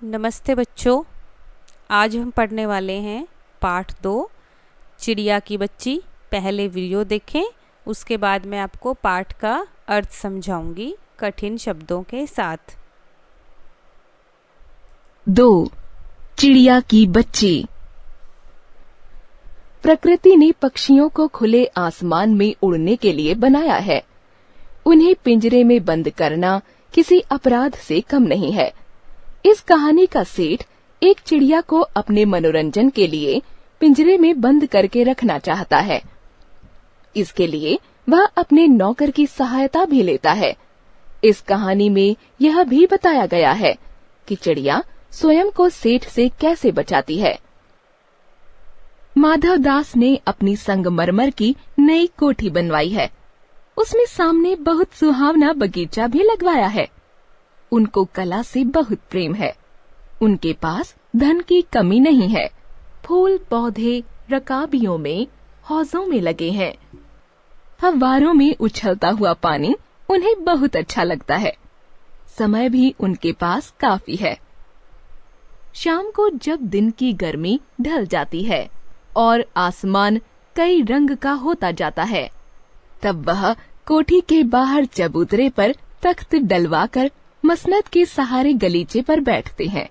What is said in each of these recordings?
नमस्ते बच्चों। आज हम पढ़ने वाले हैं पाठ 2 चिड़िया की बच्ची। पहले वीडियो देखें, उसके बाद मैं आपको पाठ का अर्थ समझाऊंगी कठिन शब्दों के साथ। 2. चिड़िया की बच्ची। प्रकृति ने पक्षियों को खुले आसमान में उड़ने के लिए बनाया है। उन्हें पिंजरे में बंद करना किसी अपराध से कम नहीं है। इस कहानी का सेठ एक चिड़िया को अपने मनोरंजन के लिए पिंजरे में बंद करके रखना चाहता है। इसके लिए वह अपने नौकर की सहायता भी लेता है। इस कहानी में यह भी बताया गया है कि चिड़िया स्वयं को सेठ से कैसे बचाती है। माधव दास ने अपनी संगमरमर की नई कोठी बनवाई है। उसमें सामने बहुत सुहावना बगीचा भी लगवाया है। उनको कला से बहुत प्रेम है। उनके पास धन की कमी नहीं है। फूल पौधे रकाबियों में हौजों में लगे हैं। फव्वारों में उछलता हुआ पानी उन्हें बहुत अच्छा लगता है। समय भी उनके पास काफी है। शाम को जब दिन की गर्मी ढल जाती है और आसमान कई रंग का होता जाता है, तब वह कोठी के बाहर चबूतरे पर तख्त डलवाकर मसनद के सहारे गलीचे पर बैठते हैं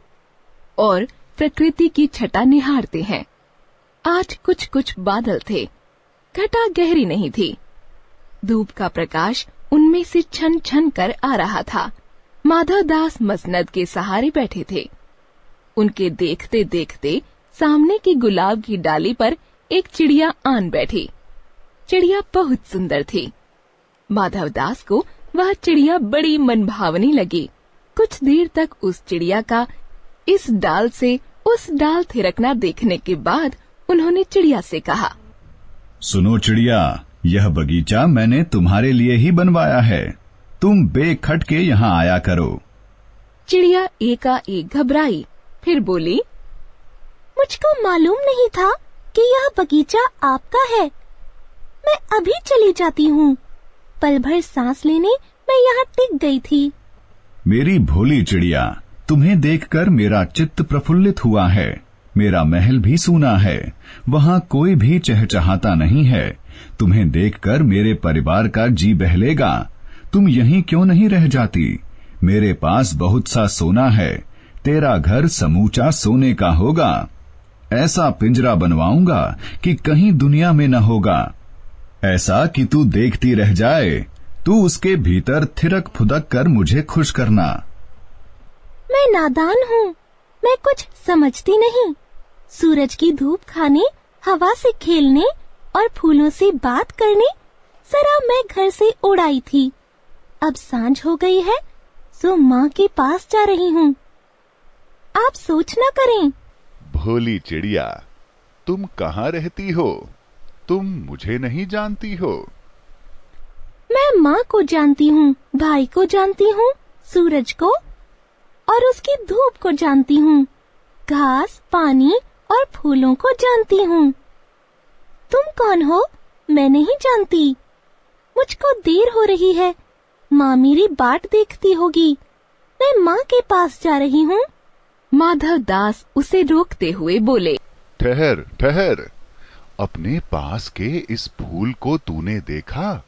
और प्रकृति की छटा निहारते हैं। आज कुछ कुछ बादल थे। घटा गहरी नहीं थी। धूप का प्रकाश उनमें से छन छन कर आ रहा था। माधव दास मसनद के सहारे बैठे थे। उनके देखते देखते सामने की गुलाब की डाली पर एक चिड़िया आन बैठी। चिड़िया बहुत सुंदर थी। माधव दास को वह चिड़िया बड़ी मनभावनी लगी। कुछ देर तक उस चिड़िया का इस डाल से उस डाल थिरकना देखने के बाद उन्होंने चिड़िया से कहा, सुनो चिड़िया, यह बगीचा मैंने तुम्हारे लिए ही बनवाया है। तुम बेखटके यहाँ आया करो। चिड़िया एकाएक घबराई, फिर बोली, मुझको मालूम नहीं था कि यह बगीचा आपका है। मैं अभी चली जाती हूँ। पल भर सांस लेने मैं यहाँ टिक गई थी। मेरी भोली चिड़िया, तुम्हें देखकर मेरा चित्त प्रफुल्लित हुआ है। मेरा महल भी सूना है। वहाँ कोई भी चहचहाता नहीं है। तुम्हें देखकर मेरे परिवार का जी बहलेगा। तुम यहीं क्यों नहीं रह जाती? मेरे पास बहुत सा सोना है। तेरा घर समूचा सोने का होगा। ऐसा पिंजरा बनवाऊंगा कि कहीं दुनिया में न होगा। ऐसा कि तू देखती रह जाए। तू उसके भीतर थिरक फुदक कर मुझे खुश करना। मैं नादान हूँ। मैं कुछ समझती नहीं। सूरज की धूप खाने, हवा से खेलने और फूलों से बात करने जरा मैं घर से उड़ आई थी। अब सांझ हो गई है, सो माँ के पास जा रही हूँ। आप सोच न करें। भोली चिड़िया, तुम कहाँ रहती हो? तुम मुझे नहीं जानती हो। मैं माँ को जानती हूँ, भाई को जानती हूँ, सूरज को और उसकी धूप को जानती हूँ, घास, पानी और फूलों को जानती हूँ। तुम कौन हो? मैं नहीं जानती। मुझको देर हो रही है। माँ मेरी बाट देखती होगी। मैं माँ के पास जा रही हूँ। माधव दास उसे रोकते हुए बोले, ठहर ठहर। अपने पास के इस फूल को तूने देखा?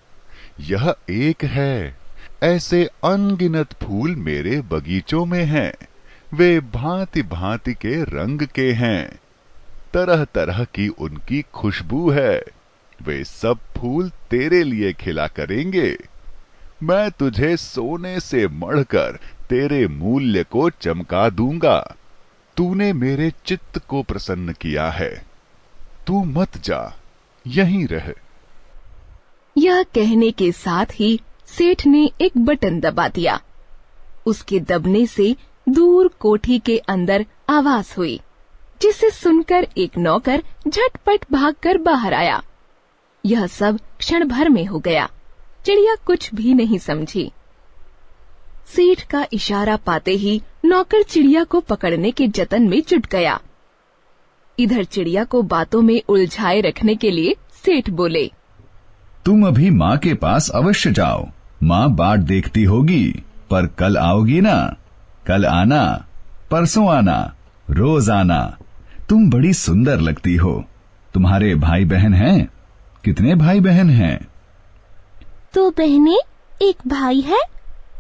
यह एक है। ऐसे अनगिनत फूल मेरे बगीचों में हैं। वे भांति भांति के रंग के हैं। तरह तरह की उनकी खुशबू है। वे सब फूल तेरे लिए खिला करेंगे। मैं तुझे सोने से मढ़कर तेरे मूल्य को चमका दूंगा। तूने मेरे चित्त को प्रसन्न किया है। तू मत जा, यहीं रह। यह कहने के साथ ही सेठ ने एक बटन दबा दिया। उसके दबने से दूर कोठी के अंदर आवाज हुई, जिसे सुनकर एक नौकर झटपट भागकर बाहर आया। यह सब क्षण भर में हो गया। चिड़िया कुछ भी नहीं समझी। सेठ का इशारा पाते ही नौकर चिड़िया को पकड़ने के जतन में जुट गया। इधर चिड़िया को बातों में उलझाए रखने के लिए सेठ बोले, तुम अभी माँ के पास अवश्य जाओ। माँ बाट देखती होगी, पर कल आओगी ना? कल आना। परसों आना, रोज आना। तुम बड़ी सुंदर लगती हो। तुम्हारे भाई बहन हैं? कितने भाई बहन हैं? 2 बहनें, 1 भाई है,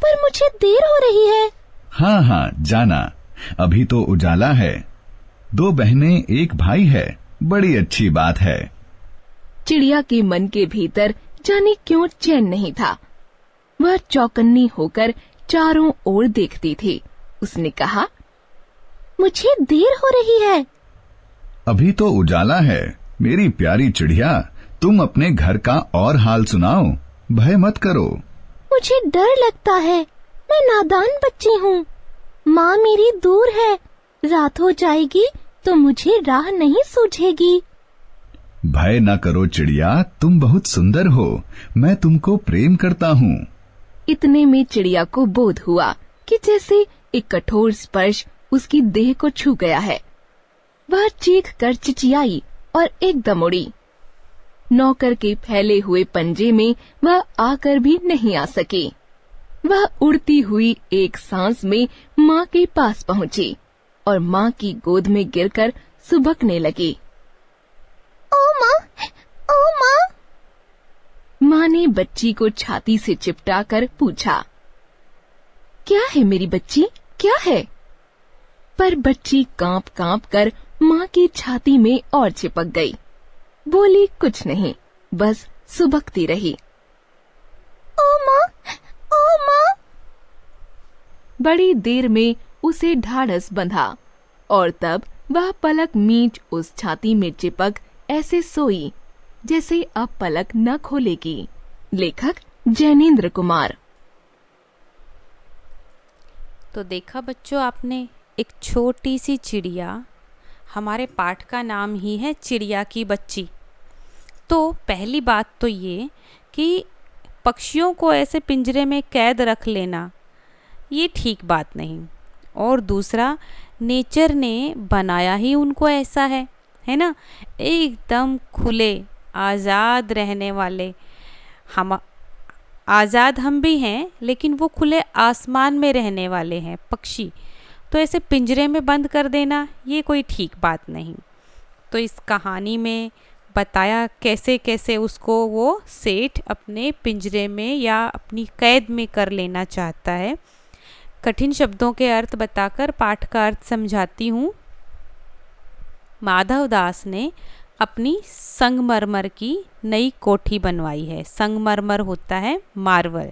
पर मुझे देर हो रही है। हाँ हाँ, जाना, अभी तो उजाला है। 2 बहनें 1 भाई है, बड़ी अच्छी बात है। चिड़िया के मन के भीतर जाने क्यों चैन नहीं था। वह चौकन्नी होकर चारों ओर देखती थी। उसने कहा, मुझे देर हो रही है। अभी तो उजाला है। मेरी प्यारी चिड़िया, तुम अपने घर का और हाल सुनाओ, भय मत करो। मुझे डर लगता है, मैं नादान बच्ची हूँ। माँ मेरी दूर है, रात हो जाएगी तो मुझे राह नहीं सूझेगी। भय न करो चिड़िया, तुम बहुत सुंदर हो, मैं तुमको प्रेम करता हूँ। इतने में चिड़िया को बोध हुआ कि जैसे एक कठोर स्पर्श उसकी देह को छू गया है। वह चीख कर चिचियाई और एकदम उड़ी। नौकर के फैले हुए पंजे में वह आकर भी नहीं आ सकी। वह उड़ती हुई एक सांस में माँ के पास पहुंची और माँ की गोद में गिरकर सुबकने लगी। ओ माँ, ओ माँ। माँ ने बच्ची को छाती से चिपटाकर पूछा, क्या है मेरी बच्ची, क्या है? पर बच्ची कांप कांप कर माँ की छाती में और चिपक गई। बोली कुछ नहीं, बस सुबकती रही। ओ माँ, ओ माँ। बड़ी देर में उसे ढाढ़स बंधा और तब वह पलक मींच उस छाती में चिपक ऐसे सोई जैसे अब पलक न खोलेगी। लेखक जैनेन्द्र कुमार। तो देखा बच्चों आपने, एक छोटी सी चिड़िया, हमारे पाठ का नाम ही है चिड़िया की बच्ची। तो पहली बात तो ये कि पक्षियों को ऐसे पिंजरे में कैद रख लेना ये ठीक बात नहीं। और दूसरा, नेचर ने बनाया ही उनको ऐसा है ना, एकदम खुले आज़ाद रहने वाले। हम आज़ाद हम भी हैं, लेकिन वो खुले आसमान में रहने वाले हैं पक्षी। तो ऐसे पिंजरे में बंद कर देना ये कोई ठीक बात नहीं। तो इस कहानी में बताया कैसे कैसे उसको वो सेठ अपने पिंजरे में या अपनी कैद में कर लेना चाहता है। कठिन शब्दों के अर्थ बताकर पाठ का अर्थ समझाती हूँ। माधव दास ने अपनी संगमरमर की नई कोठी बनवाई है। संगमरमर होता है मार्बल,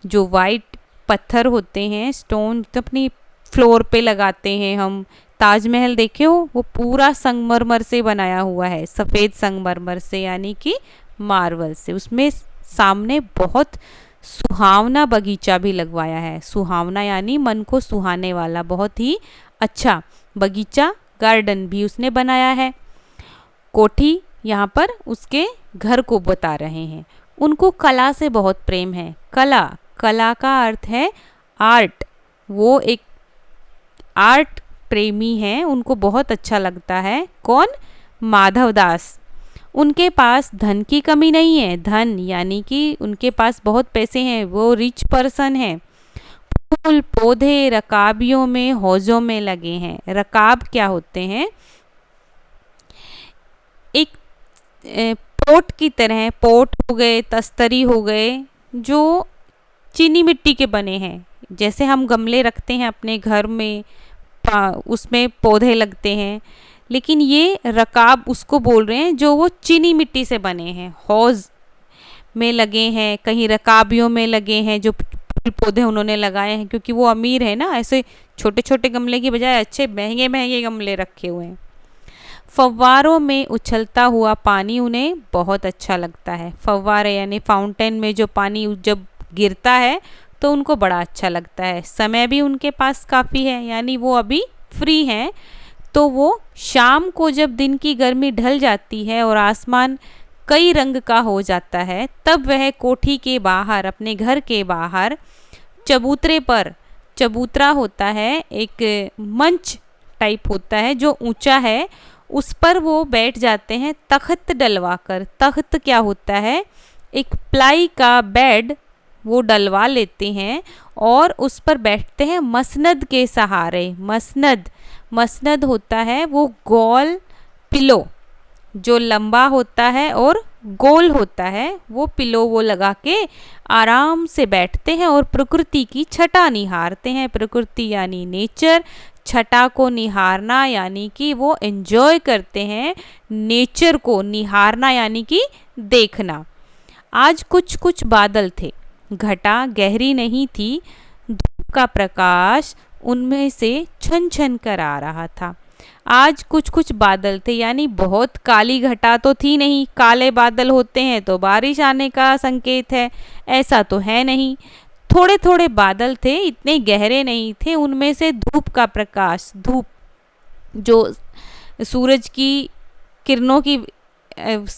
जो वाइट पत्थर होते हैं, स्टोन, तो अपनी फ्लोर पे लगाते हैं हम। ताजमहल देखे हो, वो पूरा संगमरमर से बनाया हुआ है, सफ़ेद संगमरमर से, यानी कि मार्बल से। उसमें सामने बहुत सुहावना बगीचा भी लगवाया है। सुहावना यानी मन को सुहाने वाला, बहुत ही अच्छा बगीचा, गार्डन भी उसने बनाया है। कोठी यहाँ पर उसके घर को बता रहे हैं। उनको कला से बहुत प्रेम है। कला, कला का अर्थ है आर्ट। वो एक आर्ट प्रेमी हैं, उनको बहुत अच्छा लगता है। कौन? माधव दास। उनके पास धन की कमी नहीं है। धन यानी कि उनके पास बहुत पैसे हैं, वो रिच पर्सन हैं। फूल पौधे रकाबियों में, हौजों में लगे हैं। रकाब क्या होते हैं? एक पोट की तरह, पोट हो गए, तस्तरी हो गए, जो चीनी मिट्टी के बने हैं। जैसे हम गमले रखते हैं अपने घर में, उसमें पौधे लगते हैं, लेकिन ये रकाब उसको बोल रहे हैं जो वो चीनी मिट्टी से बने हैं। हौज में लगे हैं, कहीं रकाबियों में लगे हैं, जो पौधे उन्होंने लगाए हैं, क्योंकि वो अमीर है ना। ऐसे छोटे छोटे गमले की बजाय अच्छे महंगे महंगे गमले रखे हुए हैं। फव्वारों में उछलता हुआ पानी उन्हें बहुत अच्छा लगता है। फव्वारे यानी फाउंटेन में जो पानी जब गिरता है तो उनको बड़ा अच्छा लगता है। समय भी उनके पास काफ़ी है, यानी वो अभी फ्री हैं। तो वो शाम को जब दिन की गर्मी ढल जाती है और आसमान कई रंग का हो जाता है, तब वह कोठी के बाहर, अपने घर के बाहर चबूतरे पर, चबूतरा होता है एक मंच टाइप होता है जो ऊंचा है, उस पर वो बैठ जाते हैं तख्त डलवा कर। तख्त क्या होता है? एक प्लाई का बेड वो डलवा लेते हैं और उस पर बैठते हैं मसनद के सहारे। मसनद होता है वो गोल पिलो जो लंबा होता है और गोल होता है, वो पिलो वो लगा के आराम से बैठते हैं और प्रकृति की छटा निहारते हैं। प्रकृति यानी नेचर, छटा को निहारना यानी कि वो एंजॉय करते हैं नेचर को, निहारना यानी कि देखना। आज कुछ कुछ बादल थे, घटा गहरी नहीं थी, धूप का प्रकाश उनमें से छन छन कर आ रहा था। आज कुछ कुछ बादल थे यानी बहुत काली घटा तो थी नहीं, काले बादल होते हैं तो बारिश आने का संकेत है, ऐसा तो है नहीं। थोड़े थोड़े बादल थे, इतने गहरे नहीं थे, उनमें से धूप का प्रकाश, धूप जो सूरज की किरणों की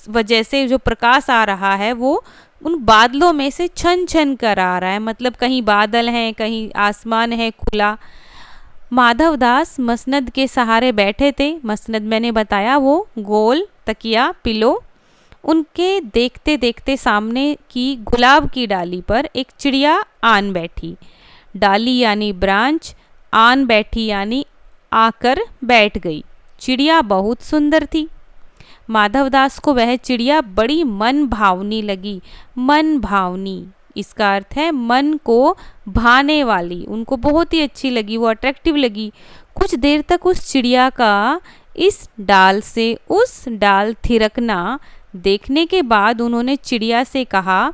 वजह से जो प्रकाश आ रहा है वो उन बादलों में से छन छन कर आ रहा है, मतलब कहीं बादल हैं, कहीं आसमान है खुला। माधवदास मसनद के सहारे बैठे थे। मसनद मैंने बताया वो गोल तकिया पिलो। उनके देखते देखते सामने की गुलाब की डाली पर एक चिड़िया आन बैठी। डाली यानी ब्रांच, आन बैठी यानी आकर बैठ गई। चिड़िया बहुत सुंदर थी। माधवदास को वह चिड़िया बड़ी मन भावनी लगी। मन भावनी इसका अर्थ है मन को भाने वाली, उनको बहुत ही अच्छी लगी, वो अट्रैक्टिव लगी। कुछ देर तक उस चिड़िया का इस डाल से उस डाल थिरकना देखने के बाद उन्होंने चिड़िया से कहा,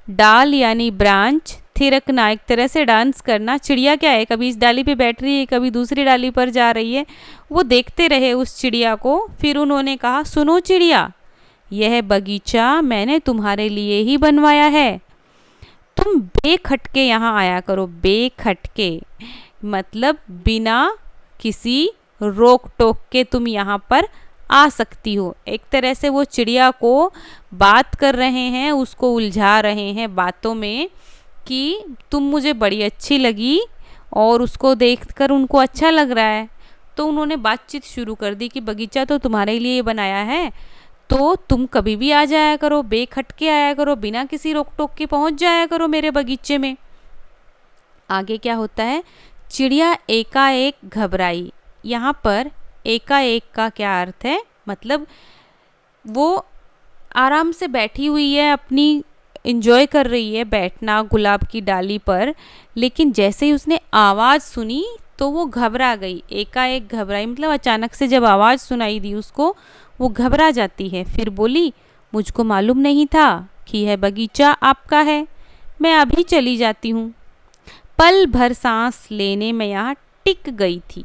डाल यानी ब्रांच, थिरकना एक तरह से डांस करना। चिड़िया क्या है, कभी इस डाली पे बैठ रही है, कभी दूसरी डाली पर जा रही है। वो देखते रहे उस चिड़िया को। फिर उन्होंने कहा, सुनो चिड़िया, यह बगीचा मैंने तुम्हारे लिए ही बनवाया है। तुम बेखटके यहाँ आया करो। बेखटके मतलब बिना किसी रोक टोक के तुम यहाँ पर आ सकती हो। एक तरह से वो चिड़िया को बात कर रहे हैं, उसको उलझा रहे हैं बातों में कि तुम मुझे बड़ी अच्छी लगी, और उसको देखकर उनको अच्छा लग रहा है। तो उन्होंने बातचीत शुरू कर दी कि बगीचा तो तुम्हारे लिए बनाया है, तो तुम कभी भी आ जाया करो, बेखटके आया करो, बिना किसी रोक टोक के पहुंच जाया करो मेरे बगीचे में। आगे क्या होता है, चिड़िया एकाएक घबराई। यहाँ पर एकाएक का क्या अर्थ है, मतलब वो आराम से बैठी हुई है, अपनी एंजॉय कर रही है बैठना गुलाब की डाली पर, लेकिन जैसे ही उसने आवाज़ सुनी तो वो घबरा गई। एकाएक घबराई मतलब अचानक से जब आवाज़ सुनाई दी उसको, वो घबरा जाती है। फिर बोली, मुझको मालूम नहीं था कि यह बगीचा आपका है, मैं अभी चली जाती हूँ। पल भर सांस लेने में यहाँ टिक गई थी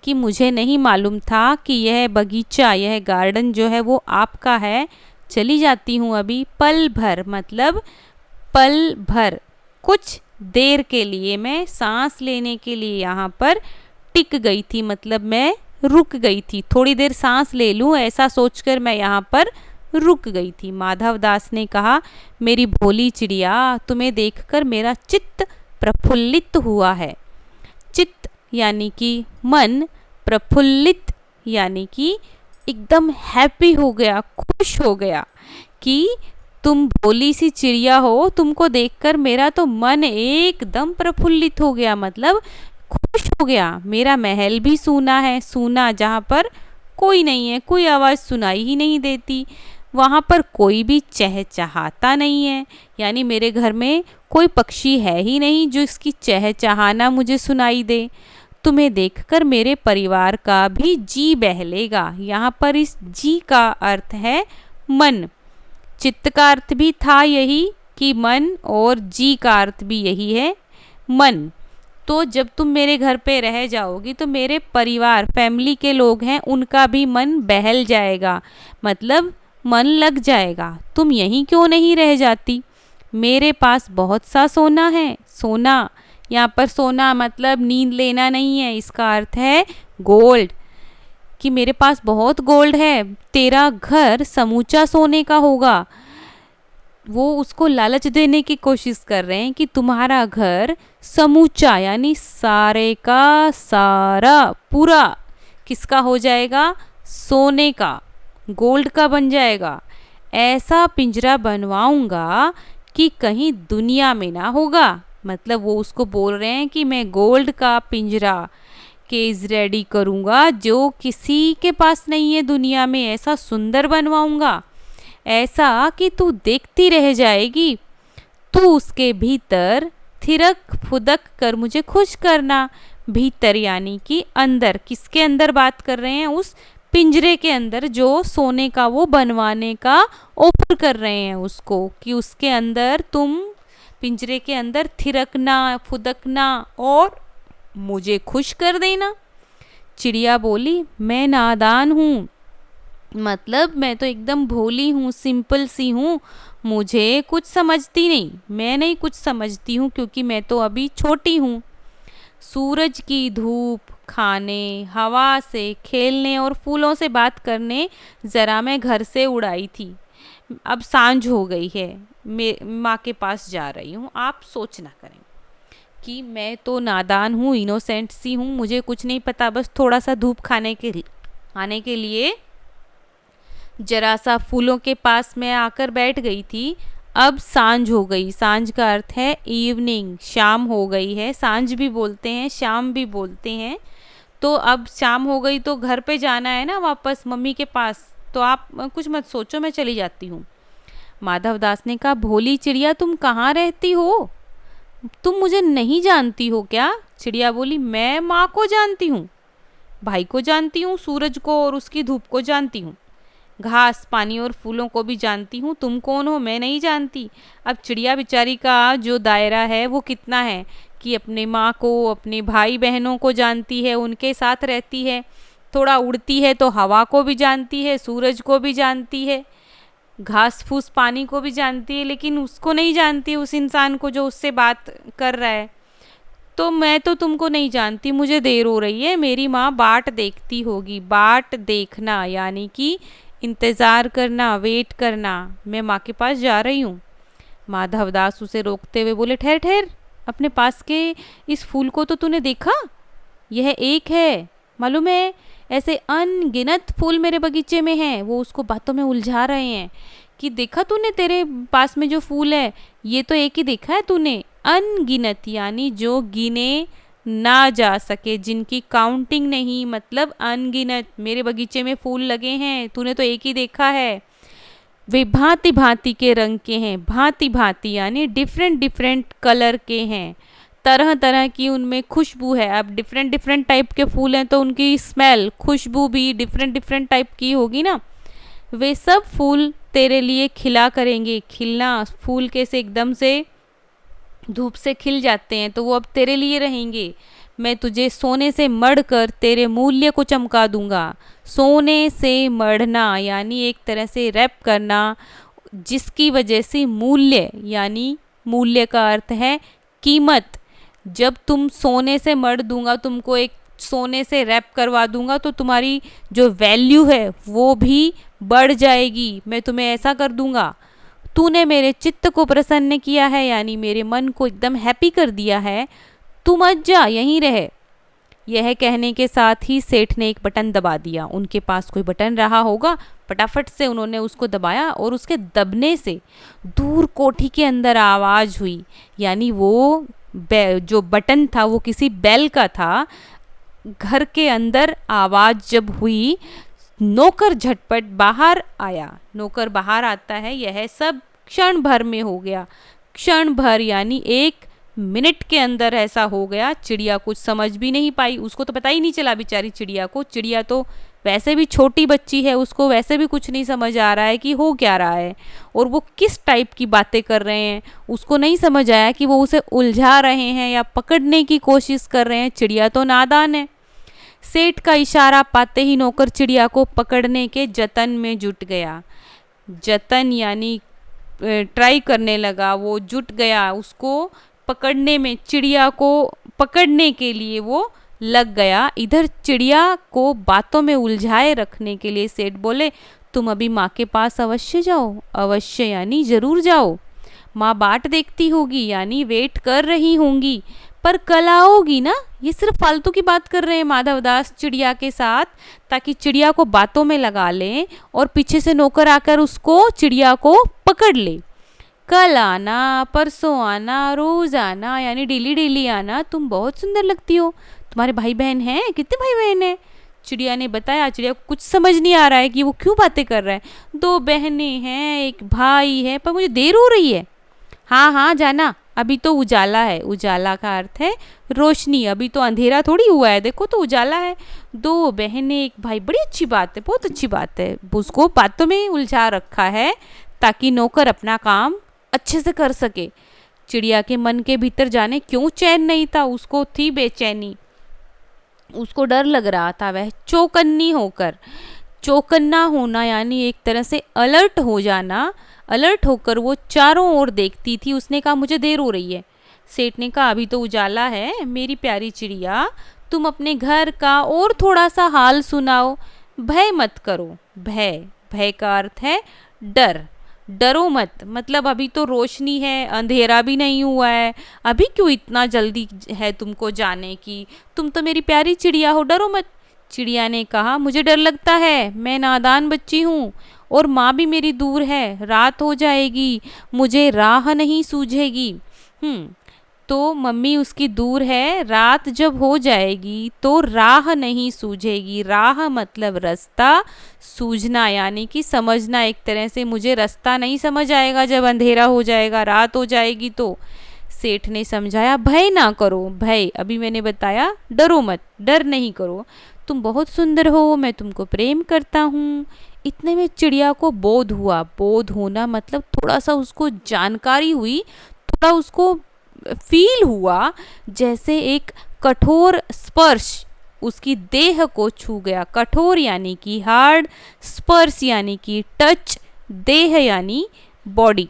कि मुझे नहीं मालूम था कि यह बगीचा, यह गार्डन जो है वो आपका है, चली जाती हूँ अभी। पल भर मतलब पल भर, कुछ देर के लिए मैं सांस लेने के लिए यहाँ पर टिक गई थी, मतलब मैं रुक गई थी, थोड़ी देर सांस ले लूँ ऐसा सोचकर मैं यहाँ पर रुक गई थी। माधवदास ने कहा, मेरी भोली चिड़िया, तुम्हें देखकर मेरा चित्त प्रफुल्लित हुआ है। चित्त यानी कि मन, प्रफुल्लित यानी कि एकदम हैप्पी हो गया, खुश हो गया कि तुम भोली सी चिड़िया हो, तुमको देखकर मेरा तो मन एकदम प्रफुल्लित हो गया, मतलब खुश हो गया। मेरा महल भी सूना है, सूना जहाँ पर कोई नहीं है, कोई आवाज़ सुनाई ही नहीं देती, वहाँ पर कोई भी चहचहाता नहीं है, यानी मेरे घर में कोई पक्षी है ही नहीं जो इसकी चहचहाना मुझे सुनाई दे। तुम्हें देखकर मेरे परिवार का भी जी बहलेगा। यहाँ पर इस जी का अर्थ है मन। चित्त का अर्थ भी था यही कि मन, और जी का अर्थ भी यही है मन। तो जब तुम मेरे घर पे रह जाओगी तो मेरे परिवार, फैमिली के लोग हैं, उनका भी मन बहल जाएगा, मतलब मन लग जाएगा। तुम यहीं क्यों नहीं रह जाती? मेरे पास बहुत सा सोना है। सोना, यहाँ पर सोना मतलब नींद लेना नहीं है, इसका अर्थ है गोल्ड, कि मेरे पास बहुत गोल्ड है, तेरा घर समूचा सोने का होगा। वो उसको लालच देने की कोशिश कर रहे हैं कि तुम्हारा घर समूचा यानी सारे का सारा पूरा किसका हो जाएगा? सोने का, गोल्ड का बन जाएगा। ऐसा पिंजरा बनवाऊंगा कि कहीं दुनिया में ना होगा। मतलब वो उसको बोल रहे हैं कि मैं गोल्ड का पिंजरा केज रेडी करूँगा जो किसी के पास नहीं है दुनिया में, ऐसा सुंदर बनवाऊँगा, ऐसा कि तू देखती रह जाएगी। तू उसके भीतर थिरक फुदक कर मुझे खुश करना। भीतर यानी कि अंदर, किसके अंदर बात कर रहे हैं? उस पिंजरे के अंदर जो सोने का वो बनवाने का ऑफर कर रहे हैं उसको, कि उसके अंदर तुम पिंजरे के अंदर थिरकना फुदकना और मुझे खुश कर देना। चिड़िया बोली, मैं नादान हूँ, मतलब मैं तो एकदम भोली हूँ, सिंपल सी हूँ, मुझे कुछ समझती नहीं, मैं नहीं कुछ समझती हूँ क्योंकि मैं तो अभी छोटी हूँ। सूरज की धूप खाने, हवा से खेलने और फूलों से बात करने ज़रा मैं घर से उड़ाई थी। अब सांझ हो गई है, मैं माँ के पास जा रही हूँ। आप सोच ना करें कि मैं तो नादान हूँ, इनोसेंट सी हूँ, मुझे कुछ नहीं पता, बस थोड़ा सा धूप खाने के लिए जरा सा फूलों के पास मैं आकर बैठ गई थी। अब सांझ हो गई। सांझ का अर्थ है इवनिंग, शाम हो गई है। सांझ भी बोलते हैं, शाम भी बोलते हैं। तो अब शाम हो गई तो घर पे जाना है ना वापस मम्मी के पास, तो आप कुछ मत सोचो, मैं चली जाती हूँ। माधवदास ने कहा, भोली चिड़िया तुम कहाँ रहती हो? तुम मुझे नहीं जानती हो क्या? चिड़िया बोली, मैं माँ को जानती हूँ, भाई को जानती हूँ, सूरज को और उसकी धूप को जानती हूँ, घास पानी और फूलों को भी जानती हूँ, तुम कौन हो मैं नहीं जानती। अब चिड़िया बेचारी का जो दायरा है वो कितना है कि अपने माँ को, अपने भाई बहनों को जानती है, उनके साथ रहती है, थोड़ा उड़ती है तो हवा को भी जानती है, सूरज को भी जानती है, घास फूस पानी को भी जानती है, लेकिन उसको नहीं जानती, उस इंसान को जो उससे बात कर रहा है। तो मैं तो तुमको नहीं जानती, मुझे देर हो रही है, मेरी माँ बाट देखती होगी। बाट देखना यानी कि इंतज़ार करना, वेट करना। मैं माँ के पास जा रही हूँ। माधवदास उसे रोकते हुए बोले, ठहर ठहर, अपने पास के इस फूल को तो तूने देखा? यह एक है, मालूम है, ऐसे अनगिनत फूल मेरे बगीचे में हैं। वो उसको बातों में उलझा रहे हैं कि देखा तूने, तेरे पास में जो फूल है ये तो एक ही देखा है तूने। अनगिनत यानी जो गिने ना जा सके, जिनकी काउंटिंग नहीं, मतलब अनगिनत मेरे बगीचे में फूल लगे हैं, तूने तो एक ही देखा है। वे भांति भांति के रंग के हैं, भांति भांति यानी डिफरेंट डिफरेंट कलर के हैं, तरह तरह की उनमें खुशबू है। अब डिफरेंट डिफरेंट टाइप के फूल हैं तो उनकी स्मेल, खुशबू भी डिफरेंट डिफरेंट टाइप की होगी ना। वे सब फूल तेरे लिए खिला करेंगे। खिलना, फूल कैसे एकदम से धूप से खिल जाते हैं, तो वो अब तेरे लिए रहेंगे। मैं तुझे सोने से मढ़ कर तेरे मूल्य को चमका दूंगा। सोने से मढ़ना यानी एक तरह से रैप करना, जिसकी वजह से मूल्य, यानी मूल्य का अर्थ है कीमत। जब तुम सोने से मढ़ दूंगा, तुमको एक सोने से रैप करवा दूंगा, तो तुम्हारी जो वैल्यू है वो भी बढ़ जाएगी। मैं तुम्हें ऐसा कर दूंगा। तूने मेरे चित्त को प्रसन्न किया है, यानी मेरे मन को एकदम हैप्पी कर दिया है, तू मत जा, यहीं रहे। यह कहने के साथ ही सेठ ने एक बटन दबा दिया। उनके पास कोई बटन रहा होगा, फटाफट से उन्होंने उसको दबाया और उसके दबने से दूर कोठी के अंदर आवाज़ हुई। यानी वो जो बटन था वो किसी बेल का था। घर के अंदर आवाज़ जब हुई, नौकर झटपट बाहर आया। नौकर बाहर आता है, यह सब क्षण भर में हो गया। क्षण भर यानी 1 मिनट के अंदर ऐसा हो गया। चिड़िया कुछ समझ भी नहीं पाई, उसको तो पता ही नहीं चला बेचारी चिड़िया को। चिड़िया तो वैसे भी छोटी बच्ची है, उसको वैसे भी कुछ नहीं समझ आ रहा है कि हो क्या रहा है और वो किस टाइप की बातें कर रहे हैं। उसको नहीं समझ आया कि वो उसे उलझा रहे हैं या पकड़ने की कोशिश कर रहे हैं। चिड़िया तो नादान है। सेठ का इशारा पाते ही नौकर चिड़िया को पकड़ने के जतन में जुट गया। जतन यानी ट्राई करने लगा, वो जुट गया उसको पकड़ने में, चिड़िया को पकड़ने के लिए वो लग गया। इधर चिड़िया को बातों में उलझाए रखने के लिए सेठ बोले, तुम अभी माँ के पास अवश्य जाओ। अवश्य यानी जरूर जाओ। माँ बाट देखती होगी यानी वेट कर रही होंगी, पर कल आओगी ना। ये सिर्फ फालतू की बात कर रहे हैं माधवदास चिड़िया के साथ, ताकि चिड़िया को बातों में लगा लें और पीछे से नौकर आकर उसको, चिड़िया को पकड़ ले। कल आना, परसों आना, रोज आना, यानी डेली डेली आना। तुम बहुत सुंदर लगती हो। तुम्हारे भाई बहन हैं? कितने भाई बहन हैं? चिड़िया ने बताया। चिड़िया को कुछ समझ नहीं आ रहा है कि वो क्यों बातें कर रहा है। 2 बहनें हैं, 1 भाई है, पर मुझे देर हो रही है। हाँ हाँ जाना, अभी तो उजाला है। उजाला का अर्थ है रोशनी। अभी तो अंधेरा थोड़ी हुआ है, देखो तो उजाला है। 2 बहनें, 1 भाई, बड़ी अच्छी बात है, बहुत अच्छी बात है। उसको बातों में उलझा रखा है ताकि नौकर अपना काम अच्छे से कर सके। चिड़िया के मन के भीतर जाने क्यों चैन नहीं था, उसको थी बेचैनी, उसको डर लग रहा था। वह चौकन्नी होकर, चौकन्ना होना यानी एक तरह से अलर्ट हो जाना, अलर्ट होकर वो चारों ओर देखती थी। उसने कहा मुझे देर हो रही है। सेठ ने कहा अभी तो उजाला है मेरी प्यारी चिड़िया, तुम अपने घर का और थोड़ा सा हाल सुनाओ। भय मत करो। भय, भय का अर्थ है डर। डरो मत, मतलब अभी तो रोशनी है, अंधेरा भी नहीं हुआ है, अभी क्यों इतना जल्दी है तुमको जाने की? तुम तो मेरी प्यारी चिड़िया हो, डरो मत। चिड़िया ने कहा मुझे डर लगता है, मैं नादान बच्ची हूँ और माँ भी मेरी दूर है, रात हो जाएगी, मुझे राह नहीं सूझेगी। तो मम्मी उसकी दूर है, रात जब हो जाएगी तो राह नहीं सूझेगी। राह मतलब रास्ता, सूझना यानी कि समझना। एक तरह से मुझे रास्ता नहीं समझ आएगा जब अंधेरा हो जाएगा, रात हो जाएगी तो। सेठ ने समझाया भय ना करो। भय अभी मैंने बताया, डरो मत, डर नहीं करो। तुम बहुत सुंदर हो, मैं तुमको प्रेम करता हूँ। इतने में चिड़िया को बोध हुआ। बोध होना मतलब थोड़ा सा उसको जानकारी हुई, थोड़ा उसको फील हुआ जैसे एक कठोर स्पर्श उसकी देह को छू गया। कठोर यानी कि हार्ड, स्पर्श यानी कि टच, देह यानी बॉडी।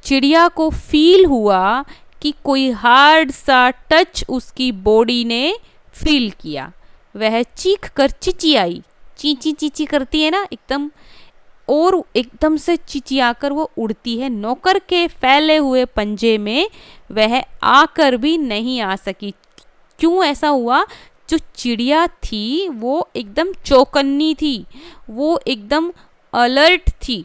चिड़िया को फील हुआ कि कोई हार्ड सा टच उसकी बॉडी ने फील किया। वह चीख कर चिचियाई। चींची चींची करती है ना एकदम, और एकदम से चिचियाकर वो उड़ती है। नौकर के फैले हुए पंजे में वह आकर भी नहीं आ सकी। क्यों ऐसा हुआ? जो चिड़िया थी वो एकदम चौकन्नी थी, वो एकदम अलर्ट थी।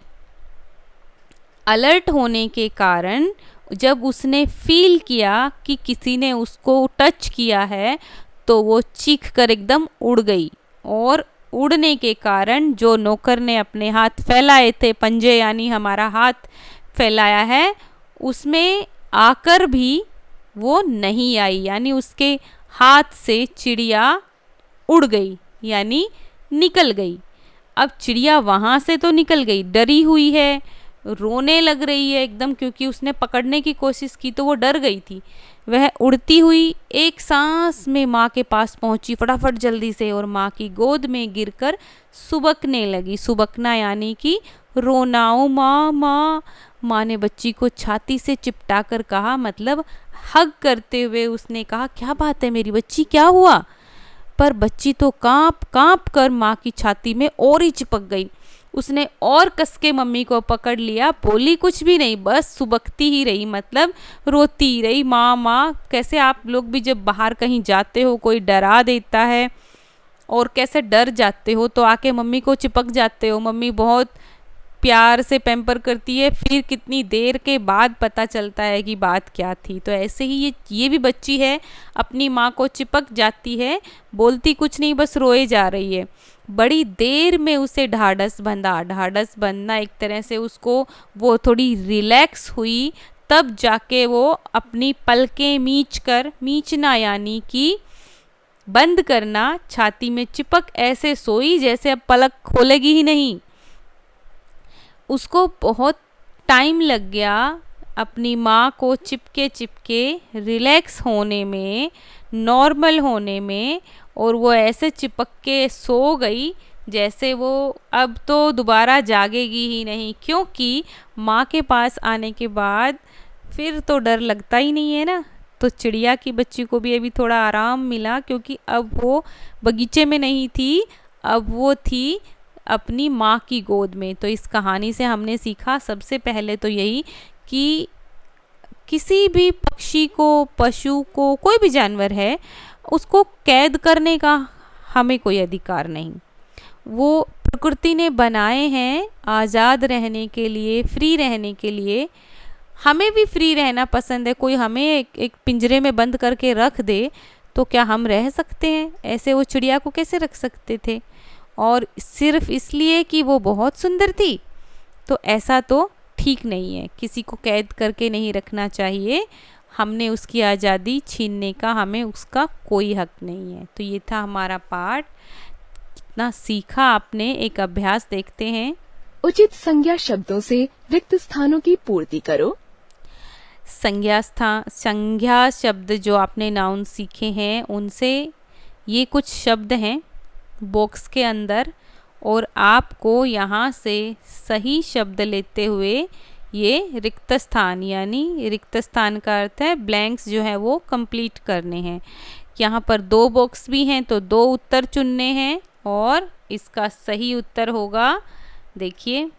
अलर्ट होने के कारण जब उसने फील किया कि किसी ने उसको टच किया है तो वो चीख कर एकदम उड़ गई। और उड़ने के कारण जो नौकर ने अपने हाथ फैलाए थे, पंजे यानी हमारा हाथ फैलाया है, उसमें आकर भी वो नहीं आई, यानी उसके हाथ से चिड़िया उड़ गई यानी निकल गई। अब चिड़िया वहाँ से तो निकल गई, डरी हुई है, रोने लग रही है एकदम, क्योंकि उसने पकड़ने की कोशिश की तो वो डर गई थी। वह उड़ती हुई एक सांस में माँ के पास पहुंची फटाफट जल्दी से, और माँ की गोद में गिरकर सुबकने लगी। सुबकना यानी कि रोना। ओ माँ माँ। माँ ने बच्ची को छाती से चिपटा कर कहा, मतलब हग करते हुए उसने कहा क्या बात है मेरी बच्ची, क्या हुआ? पर बच्ची तो कांप कांप कर माँ की छाती में और ही चिपक गई। उसने और कस के मम्मी को पकड़ लिया, बोली कुछ भी नहीं, बस सुबकती ही रही, मतलब रोती ही रही। माँ माँ। कैसे आप लोग भी जब बाहर कहीं जाते हो, कोई डरा देता है और कैसे डर जाते हो तो आके मम्मी को चिपक जाते हो। मम्मी बहुत प्यार से पैम्पर करती है, फिर कितनी देर के बाद पता चलता है कि बात क्या थी। तो ऐसे ही ये भी बच्ची है, अपनी माँ को चिपक जाती है, बोलती कुछ नहीं, बस रोए जा रही है। बड़ी देर में उसे ढाढ़स बंधा। ढाढ़स बंधना एक तरह से उसको वो थोड़ी रिलैक्स हुई, तब जाके वो अपनी पलकें मींचना यानी कि बंद करना, छाती में चिपक ऐसे सोई जैसे अब पलक खोलेगी ही नहीं। उसको बहुत टाइम लग गया अपनी माँ को चिपके चिपके रिलैक्स होने में, नॉर्मल होने में, और वो ऐसे चिपक के सो गई जैसे वो अब तो दोबारा जागेगी ही नहीं, क्योंकि माँ के पास आने के बाद फिर तो डर लगता ही नहीं है ना। तो चिड़िया की बच्ची को भी अभी थोड़ा आराम मिला, क्योंकि अब वो बगीचे में नहीं थी, अब वो थी अपनी माँ की गोद में। तो इस कहानी से हमने सीखा सबसे पहले तो यही कि किसी भी पक्षी को, पशु को, कोई भी जानवर है, उसको कैद करने का हमें कोई अधिकार नहीं। वो प्रकृति ने बनाए हैं आज़ाद रहने के लिए, फ्री रहने के लिए। हमें भी फ्री रहना पसंद है। कोई हमें एक पिंजरे में बंद करके रख दे तो क्या हम रह सकते हैं? ऐसे वो चिड़िया को कैसे रख सकते थे? और सिर्फ इसलिए कि वो बहुत सुंदर थी? तो ऐसा तो ठीक नहीं है। किसी को कैद करके नहीं रखना चाहिए। हमने उसकी आज़ादी छीनने का हमें उसका कोई हक नहीं है। तो ये था हमारा पाठ। कितना सीखा आपने? एक अभ्यास देखते हैं। उचित संज्ञा शब्दों से रिक्त स्थानों की पूर्ति करो। संज्ञा शब्द जो आपने नाउन सीखे हैं उनसे ये कुछ शब्द हैं बॉक्स के अंदर, और आपको यहाँ से सही शब्द लेते हुए ये रिक्त स्थान, यानी रिक्त स्थान का अर्थ है ब्लैंक्स जो है वो कंप्लीट करने हैं। यहाँ पर 2 बॉक्स भी हैं तो 2 उत्तर चुनने हैं, और इसका सही उत्तर होगा, देखिए,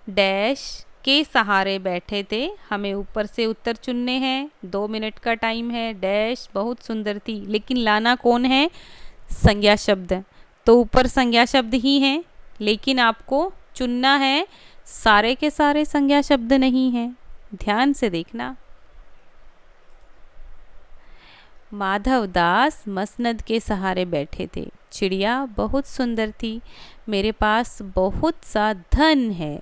डैश के सहारे बैठे थे। हमें ऊपर से उत्तर चुनने हैं, 2 मिनट का टाइम है। डैश बहुत सुंदर थी, लेकिन लाना कौन है? संज्ञा शब्द। तो ऊपर संज्ञा शब्द ही हैं, लेकिन आपको चुनना है। सारे के सारे संज्ञा शब्द नहीं हैं, ध्यान से देखना। माधव दास मसनद के सहारे बैठे थे। चिड़िया बहुत सुंदर थी। मेरे पास बहुत सा धन है।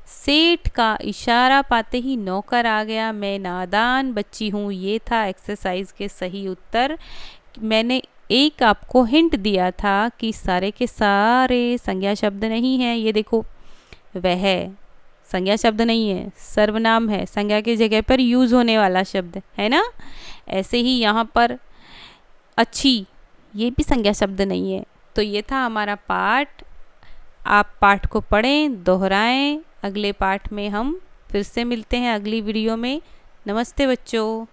सेठ का इशारा पाते ही नौकर आ गया। मैं नादान बच्ची हूँ। ये था एक्सरसाइज के सही उत्तर। मैंने एक आपको हिंट दिया था कि सारे के सारे संज्ञा शब्द नहीं हैं। ये देखो, वह संज्ञा शब्द नहीं है, सर्वनाम है, संज्ञा की जगह पर यूज होने वाला शब्द है ना। ऐसे ही यहाँ पर अच्छी, ये भी संज्ञा शब्द नहीं है। तो ये था हमारा पाठ। आप पाठ को पढ़ें, दोहराएं। अगले पाठ में हम फिर से मिलते हैं अगली वीडियो में। नमस्ते बच्चों।